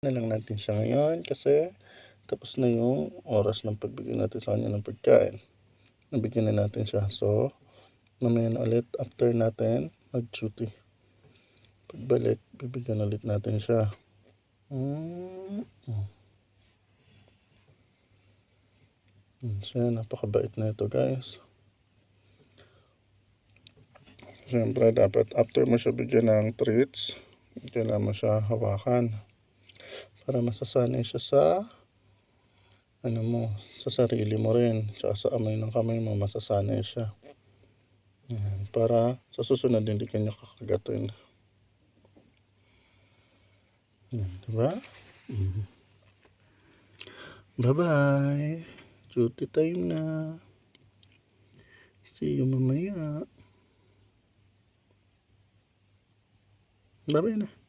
Na lang natin siya ngayon kasi tapos na yung oras ng pagbigay natin sa kanya ng pagkain. Nabigyan na natin siya. So, mamaya na ulit after natin mag-duty. Pagbalik, bibigyan ulit natin siya. Siya, napakabait na ito guys. Siyempre, dapat after mo siya bigyan ng treats, kailangan mo siya hawakan para masasanay siya sa sa sarili mo rin, tsaka sa amoy ng kamay mo masasanay siya. Yan, para sa susunod hindi kanya kakagatin. Yan, diba? Bye-bye. Duty time na. See you mamaya. Bye-bye na.